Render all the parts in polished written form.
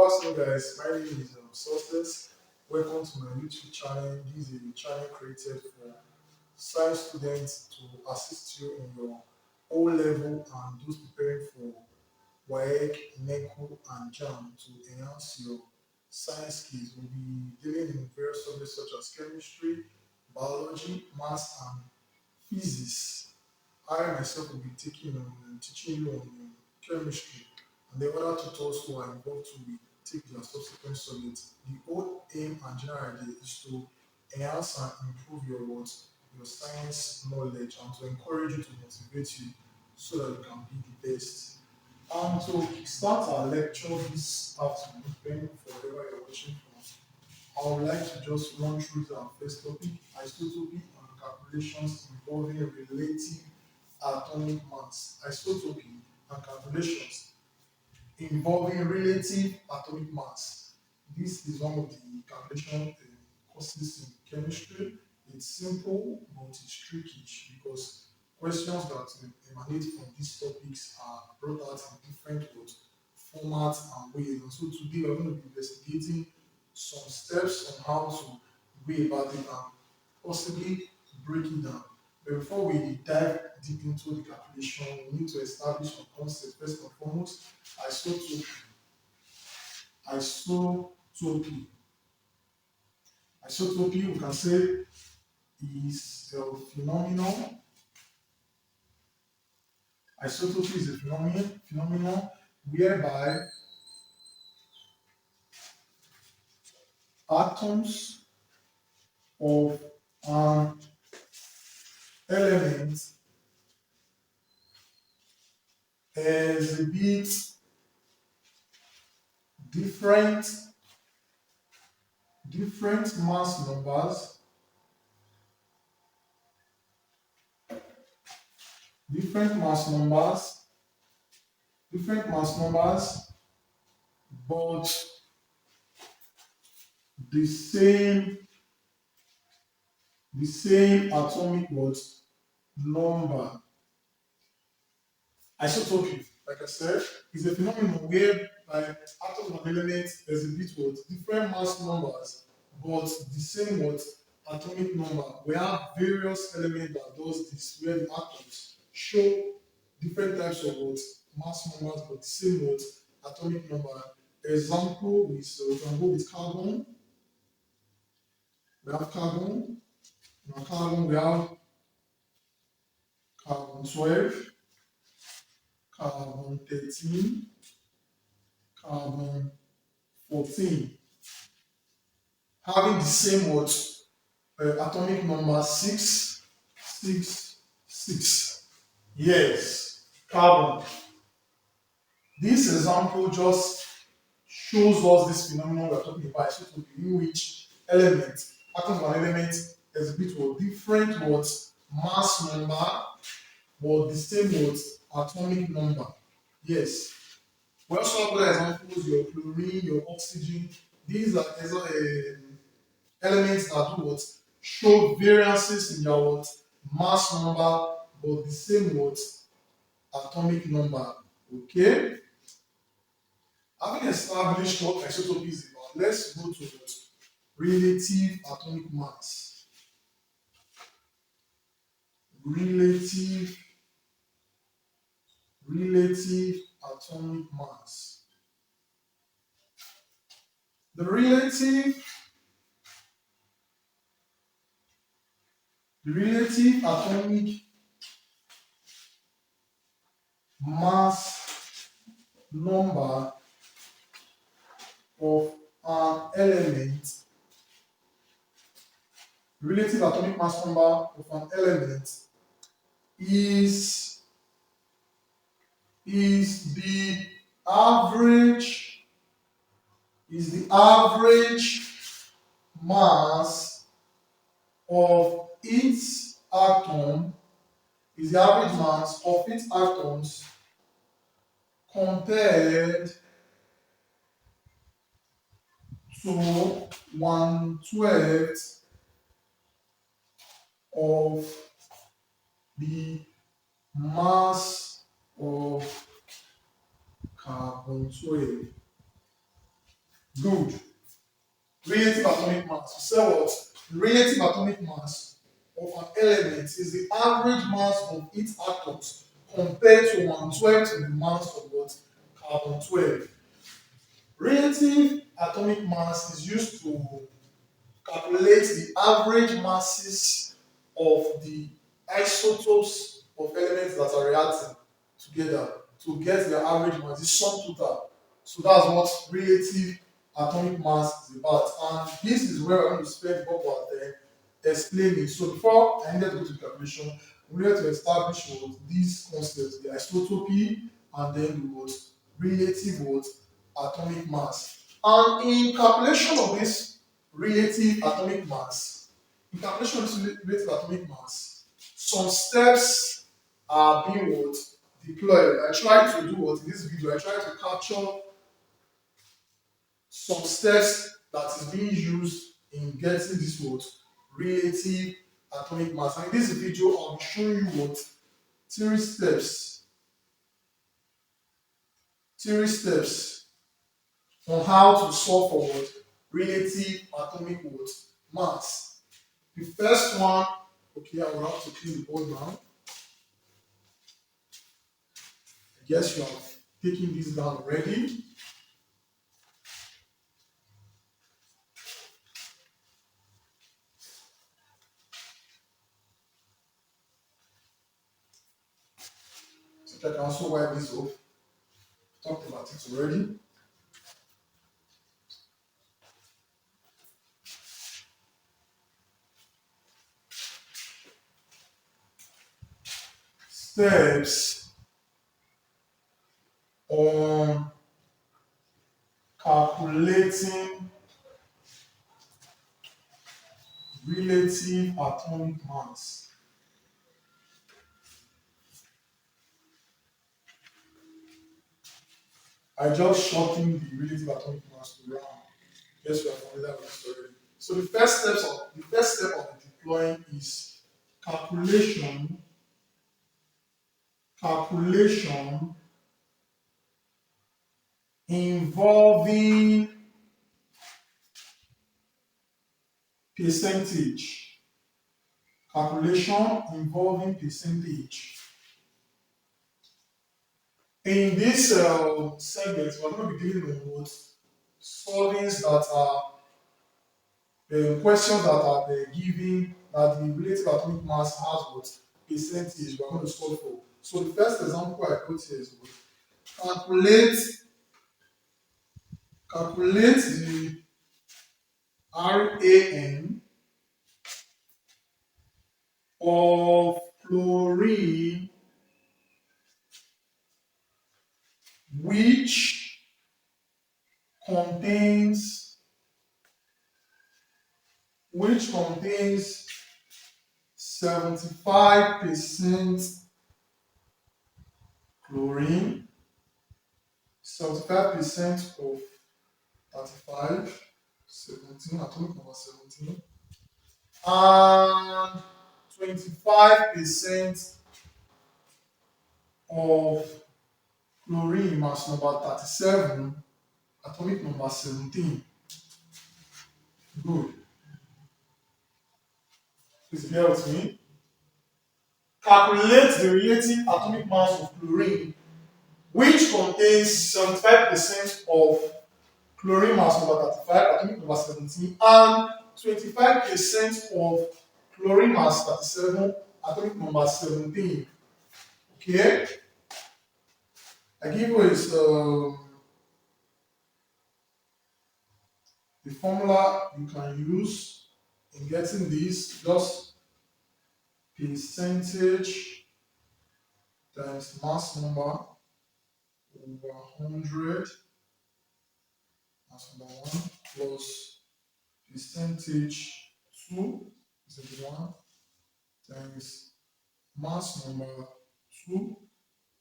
afternoon, guys. My name is Success. Welcome to my YouTube channel. This is a channel created for science students to assist you in your O level and those preparing for WAEC, NECO, and JAMB to enhance your science skills. We'll be dealing in various subjects such as chemistry, biology, maths, and physics. I myself will be taking on and teaching you on chemistry, and the other tutors who are involved to will take their subsequent subjects. The whole aim and general idea is to enhance and improve your what your science knowledge and to encourage you to motivate you so that you can be the best. And to start our lecture this afternoon, depending for wherever you're watching from, I would like to just run through our first topic, isotopy and calculations involving relative atomic mass. Isotopy and calculations involving relative atomic mass. This is one of the calculation courses in chemistry. It's simple, but it's tricky because questions that emanate from these topics are brought out in different formats and ways. And so today we're going to be investigating some steps on how to go about it and possibly break it down. But before we dive deep into the calculation, we need to establish some concepts. First and foremost, isotopy. Isotopy. Isotopy, we can say, is a phenomenon. Isotopy is a phenomenon whereby atoms of an element exhibit different mass numbers, different mass numbers, but the same atomic number. Isotopy, like I said, is a phenomenon whereby atoms of an element exhibit different mass numbers, but the same atomic number. We have various elements that does this, where the atoms show different types of mass numbers, but the same atomic number. Example is we can go with carbon. We have carbon. Now carbon we have carbon 12, carbon 13, carbon 14, having the same atomic number 666. Yes, carbon. This example just shows us this phenomenon we're talking about, isotopy, in which atoms of an element exhibit different mass number, but the same atomic number. Yes. We also have other examples, your chlorine, your oxygen. These are elements that do show variances in their mass number, but the same atomic number. Okay? Having established what isotopy is about, let's go to relative atomic mass. Relative atomic mass. The relative atomic mass number of an element, relative atomic mass number of an element is the average mass of its atom, is the average mass of its atoms compared to 1/12 of the mass of carbon 12. Good. Relative atomic mass. We say what? Relative atomic mass of an element is the average mass of its atoms compared to 1/12 to the mass of what? Carbon 12. Relative atomic mass is used to calculate the average masses of the isotopes of elements that are reacting together to get their average mass, the sum total. So that's what relative atomic mass is about. And this is where we're going to spend more of our time explaining. So before I needed to go to the calculation, we needed to establish what these concepts, the isotopy and then the what relative what atomic mass. And in calculation of this relative atomic mass, in calculation of this relative atomic mass, some steps are being what deployed. I try to do what in this video, I try to capture some steps that is being used in getting this what relative atomic mass. And in this video, I'll be showing you what three steps, three steps on how to solve for what relative atomic what mass. The first one, okay, I will have to clean the board now. I guess you have taken this down already. So I can also wipe this off. Talked about it already. Steps on calculating relative atomic mass. I just shortened the relative atomic mass to round. Yes, we are familiar with this already. So the first step of deploying is calculation, calculation involving percentage. Calculation involving percentage. In this segment, we're going to be dealing with solvings that are questions that are given that the relative atomic mass has what percentage we're going to solve for. So the first example I put here is what? Calculate the RAN of chlorine which contains 75% chlorine, 75% of 35, 17, atomic number 17, and 25% of chlorine mass number 37, atomic number 17. Good. Please bear with me. Calculate the relative atomic mass of chlorine, which contains 75% of chlorine mass number 35, atomic number 17, and 25% of chlorine mass 37, atomic number 17. Okay? I give you is the formula you can use in getting this, just percentage times mass number over 100, mass number 1, plus percentage 2 is 1 times mass number 2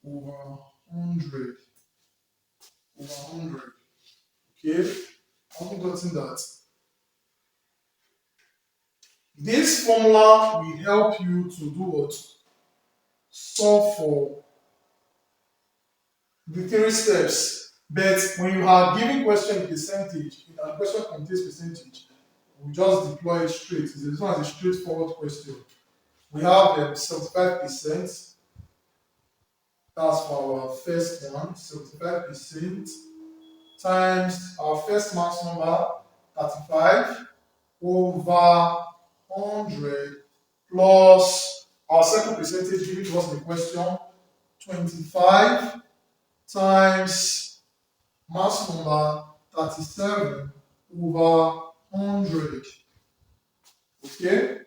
over 100 over 100. Okay, I've gotten that. This formula will help you to do what? Solve for the three steps But when you are giving question percentage, and the question contains percentage, we just deploy it straight. This one is a straightforward question. We have 75%. That's for our first one, 75% times our first mass number, 35, over 100 plus our second percentage given to us in the question, 25 times mass number 37 over 100. Okay?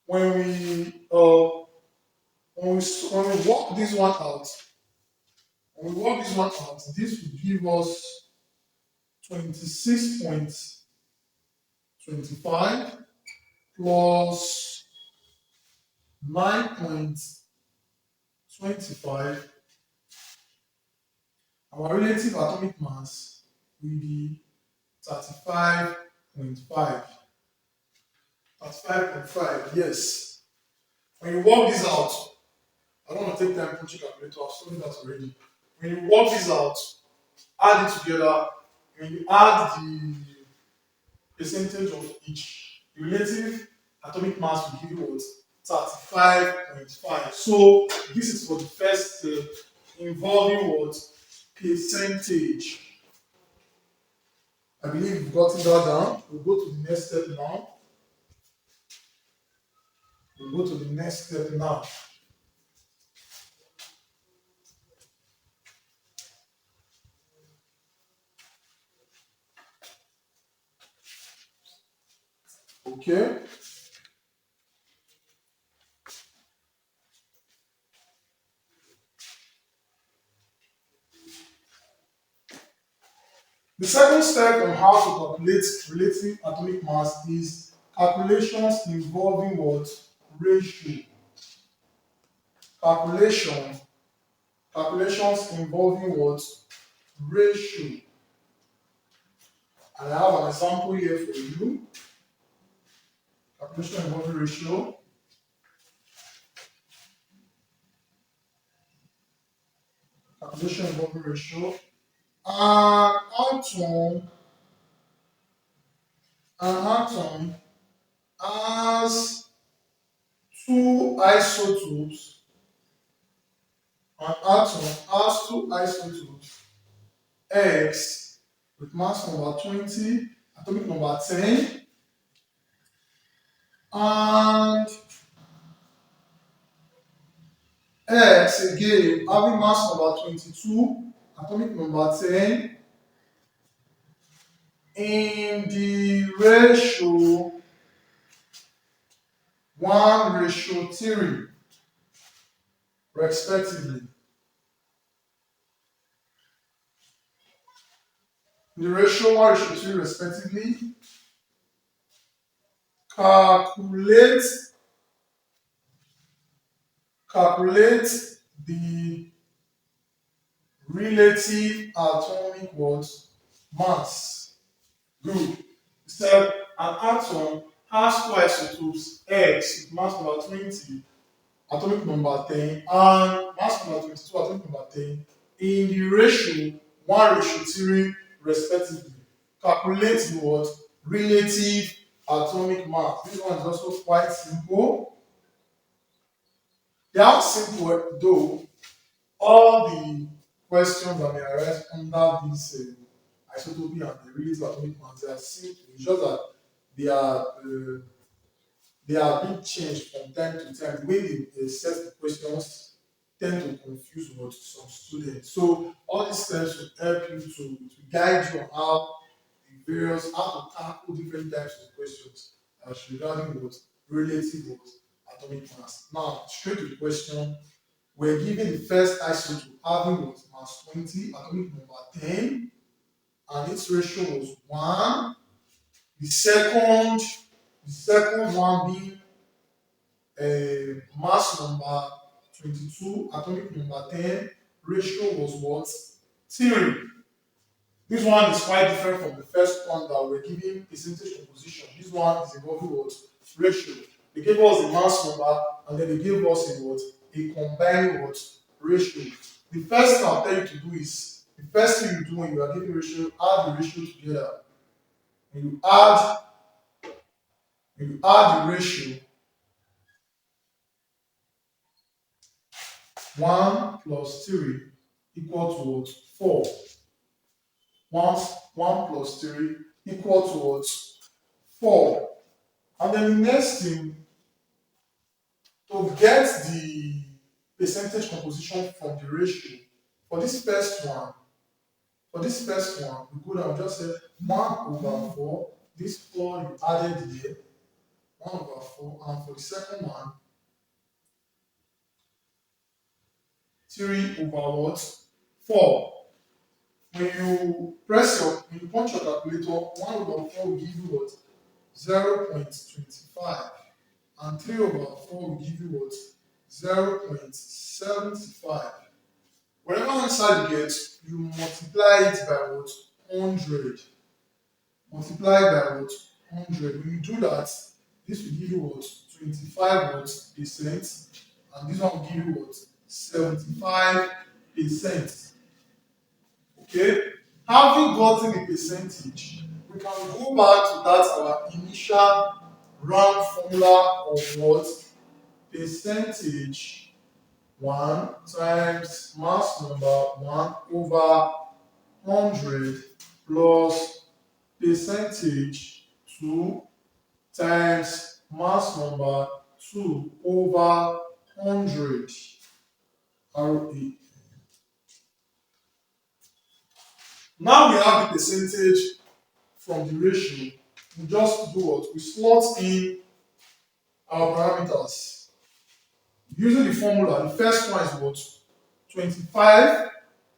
When we when we work this one out, this will give us 26.25 plus 9.25. Our relative atomic mass will be 35.5. 35.5, yes. When you work this out, I don't want to take time punching calculator, I've shown that already. When you work this out, add it together, when you add the percentage of each, the relative atomic mass will give you what? 35.5. So this is for the first step involving what? Percentage. I believe you've gotten that down. We'll go to the next step now. Okay. The second step on how to calculate relative atomic mass is calculations involving what? Ratio. Calculation. Calculations involving what? Ratio. And I have an example here for you. Calculation involving ratio. Calculation involving ratio. An atom has two isotopes. An atom has two isotopes. X with mass number 20, atomic number 10, and X again having mass number 22, atomic number 10, in the ratio 1:3, respectively. In the ratio 1:3, respectively, calculate the relative atomic what? Mass. Good. So an atom has two isotopes, X with mass number 20, atomic number 10, and mass number 22, atomic number 10, in the ratio 1:3, respectively. Calculate the what? Relative atomic mass. This one is also quite simple. They are simple, though. All the questions that may arise under this isotopy and the relative atomic mass, they are simple. It's just that they are uh, they are being changed from time to time. The way they set the questions tend to confuse what some students. So all these steps will help you to guide you on how how to tackle different types of questions as regarding what relative what atomic mass. Now, straight to the question, we're given the first isotope having what mass 20, atomic number 10, and its ratio was 1. The second one being mass number 22, atomic number 10, ratio was what? 3. This one is quite different from the first one that we're giving percentage composition. This one is involving what? Ratio. They gave us the mass number and then they gave us a what? A combined what? ratio. The first thing I'll tell you to do is, the first thing you do when you are giving ratio, add the ratio together. When you add the ratio, 1 plus 3 equal to what? 4. Once 1 plus 3 equal to what? 4. And then the next thing, to get the percentage composition from the ratio, for this first one, we go down, just say 1 over 4. This 4 you added here, 1 over 4. And for the second one, 3 over what? 4. When you punch your calculator, 1 over 4 will give you what? 0.25. And 3 over 4 will give you what? 0.75. Whatever answer you get, you multiply it by what? 100. Multiply by what? 100. When you do that, this will give you what? 25 what? Percent. And this one will give you what? 75%. Okay? Having gotten the percentage, we can go back to that our initial round formula of what? Percentage 1 times mass number 1 over 100 plus percentage 2 times mass number 2 over 100 RE. Now we have the percentage from the ratio. We just do what? We slot in our parameters. Using the formula, the first one is what? 25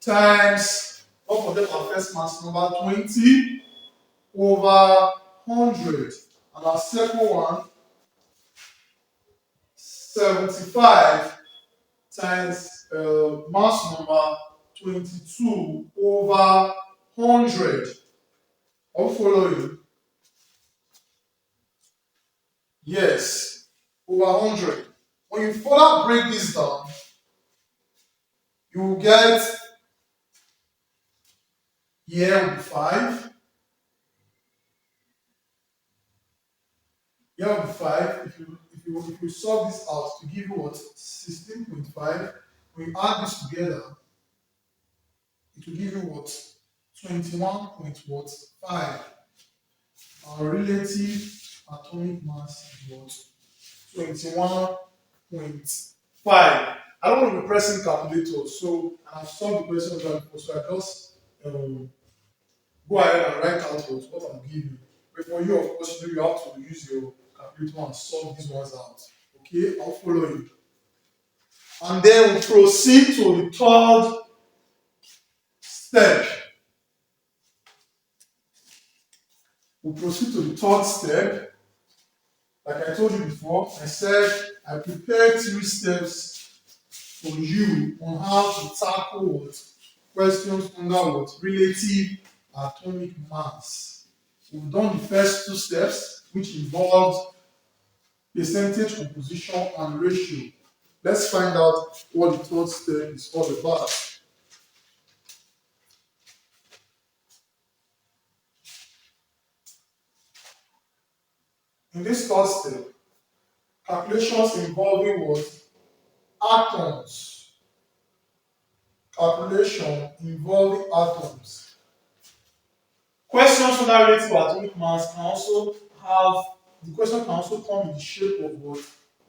times, don't forget our first mass number, 20 over 100. And our second one, 75 times mass number 22 over 100. I'll follow you. Yes, over 100. When you further break this down, you will get here will be 5. Here will be 5. If you solve this out to give you what? 16.5. When you add this together, it will give you what? 21.5. Our relative atomic mass is what? 21.5. I don't want to be pressing calculators, so I've solved the question before, so I just go ahead and write out what I'm giving. But for you, of course, you have to use your calculator and solve these ones out. Okay, I'll follow you. And then we proceed to the third step. Like I told you before, I said I prepared 3 steps for you on how to tackle what? Questions under what? Relative atomic mass. We've done the first 2 steps, which involved percentage composition and ratio. Let's find out what the third step is all about. In this third step, calculations involving what? Atoms. Calculation involving atoms. Questions on that relative atomic mass can also have, the question can also come in the shape of what?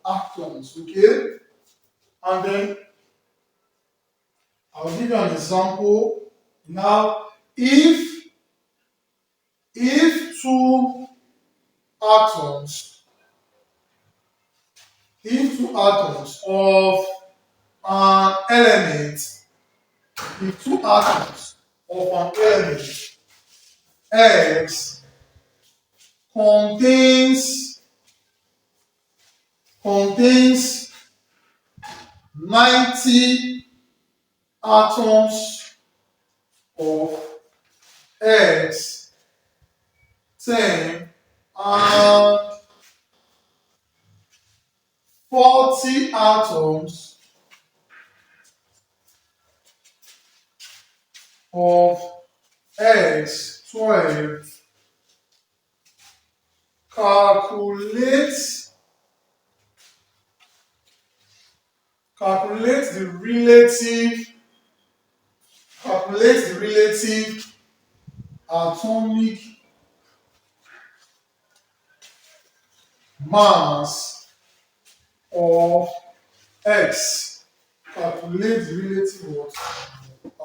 Atoms, okay? And then I'll give you an example. Now, if 2 atoms, of an element, if 2 atoms of an element X contains 90 atoms of X, 10, and 40 atoms of x12. Calculate calculate the relative calculate the relative atomic mass of x. Calculate the relative what?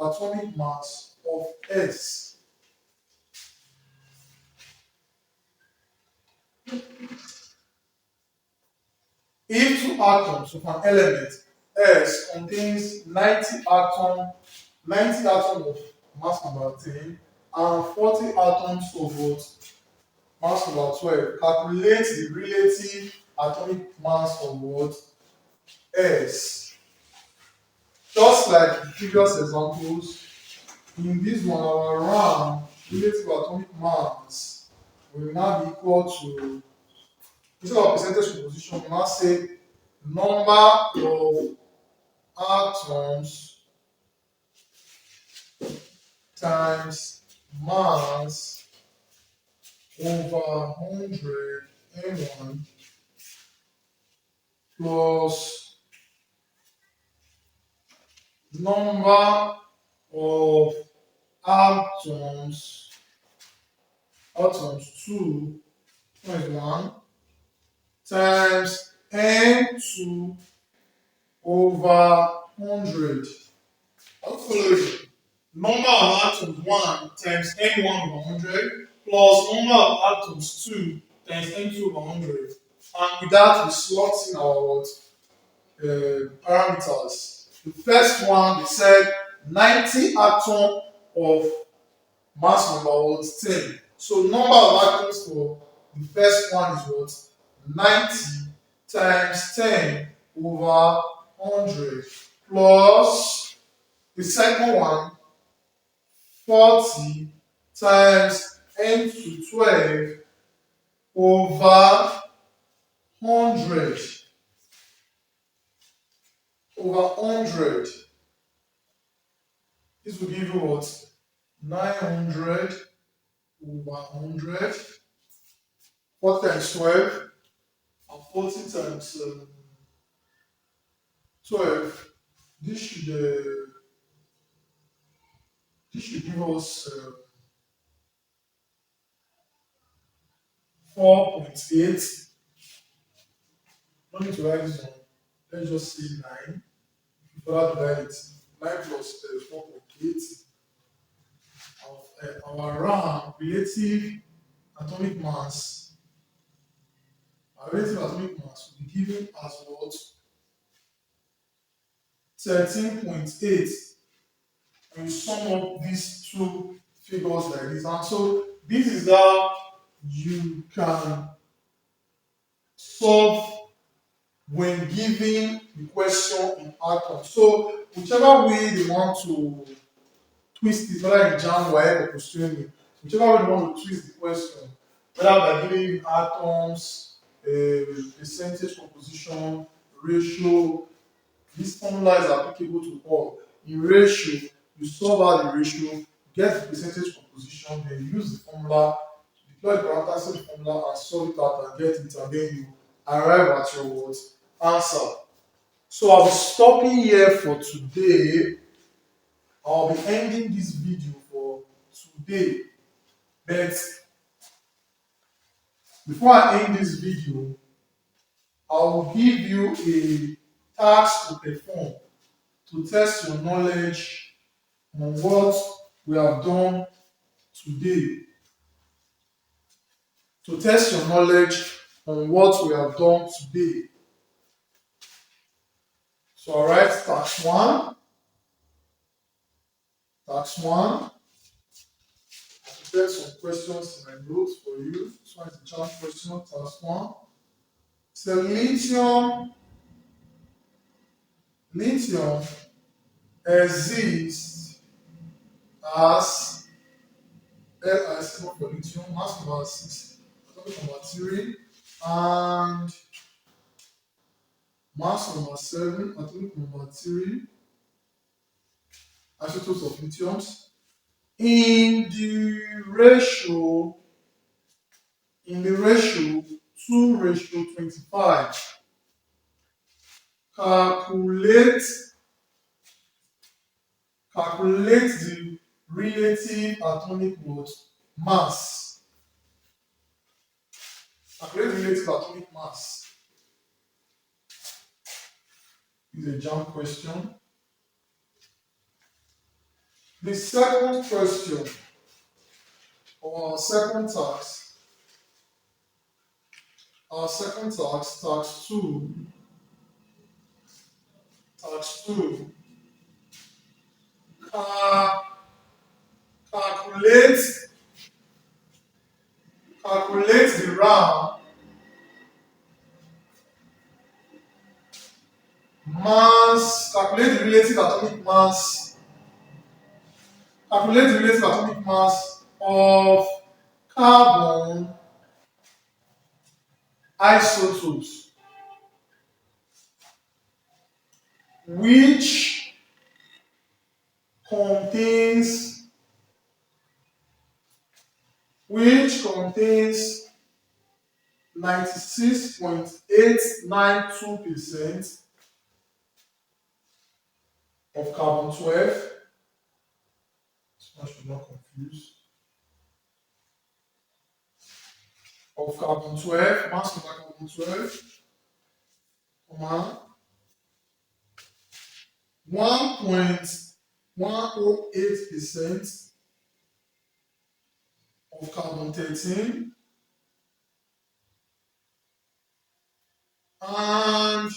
Atomic mass of x. If two atoms of an element S contains 90 atoms of mass number 10 and 40 atoms of what? Mass number 12. Calculate the relative atomic mass of what? S. Just like the previous examples, in this one, our RAM relative atomic mass will now be equal to, instead of percentage composition, we now say number of atoms times mass over 100 M1 plus number of atoms 2.1 times N2 over 100. I'll follow you. Number of atoms 1 times N1 over 100 plus number of atoms 2 times N2 over 100. And with that, we slot in our what? Parameters. The first one, they said 90 atom of mass number was 10. So number of atoms for the first one is what? 90 times 10 over 100 plus the second one 40 times n to 12 over 100 over 100. This will give you what? 900 over 100. 40 times 12 and 40 times 12. This should give us 4.8. No need to write this one. Let's just say 9. If you further divide it, 9 plus 4.8 of our RAM relative atomic mass. Our relative atomic mass will be given as what? 13.8. And you sum up these two figures like this. And so this is how you can solve when giving the question in atoms. So whichever way they want to twist it, whether in JAMB or posteriorly, whichever way they want to twist the question, whether by giving you atoms, percentage composition, ratio, this formula is applicable to all. In ratio, you solve out the ratio, get the percentage composition, then use the formula, deploy the parameters of the formula, and solve it out and get it, and then you arrive at your what? Answer. So I'll be stopping here for today. I'll be ending this video for today. But before I end this video, I will give you a task to perform to test your knowledge on what we have done today. To test your knowledge on what we have done today. So I'll write task 1. Task 1. I prepared some questions in my notes for you. This one is the challenge question, task 1. So lithium exists as Li for lithium, mass number 6, atomic number 3, and mass number 7, atomic number 3, isotopes of lithiums. in the ratio in the ratio 2:25. Calculate calculate the relative atomic what? Mass. Calculate the relative atomic mass. This is a JAMB question. The second question or second task, task 2, ca- calculate calculate the RAM mass, calculate the relative atomic mass of carbon isotopes which contains which contains 96.892% of carbon 12. I should not confuse. Of carbon 12, mass of carbon 12, comma 1.108% of carbon 13 and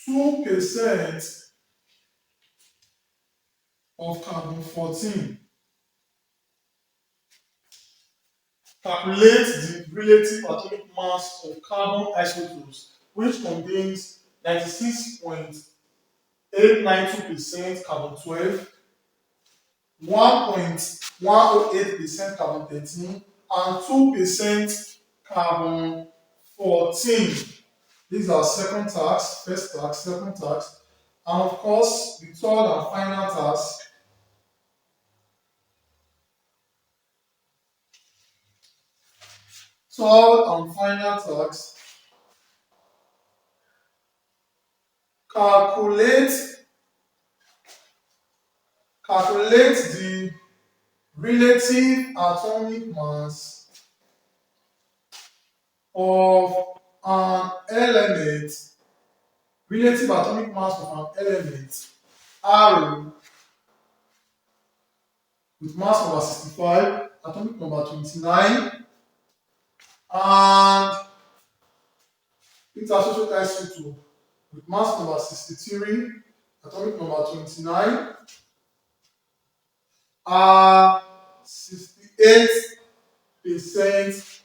2% of carbon 14. Calculate the relative atomic mass of carbon isotopes, which contains 96.892% carbon 12, 1.108% carbon 13, and 2% carbon 14. These are second task, first task, second task, and of course, the third and final task. Third and final task, calculate calculate the relative atomic mass of an element, relative atomic mass of an element R with mass number 65, atomic number 29, and interstitial isotope with mass number 63, atomic number 29, are 68%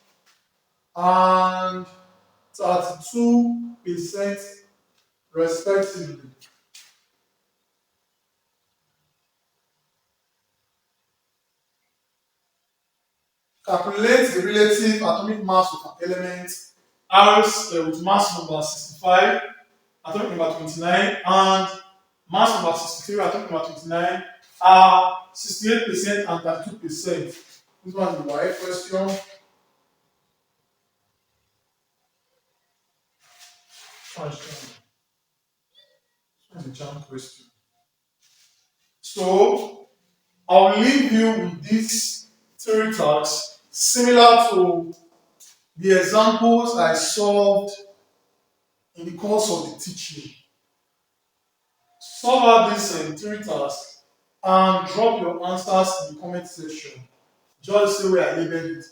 and 32% respectively. Calculate the relative atomic mass of an element R with mass number 65, atomic number 29, and mass number 63, atomic number 29 are 68% and 32%. This one is the right question. This one is the JAMB question. So I'll leave you with these three tasks similar to the examples I solved in the course of the teaching. Solve out these three tasks and drop your answers in the comment section. Just say where I labeled it.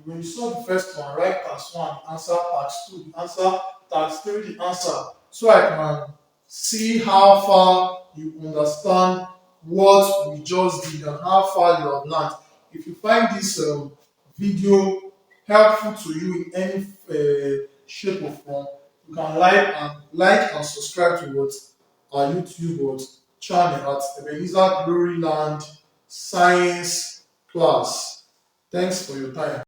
When you solve the first one, write task 1, answer task 2, the answer task 3, the answer. So I can see how far you understand what we just did and how far you have learned. If you find this video helpful to you in any shape or form, you can like and subscribe to our YouTube channel at Ebenezer Gloryland Science Class. Thanks for your time.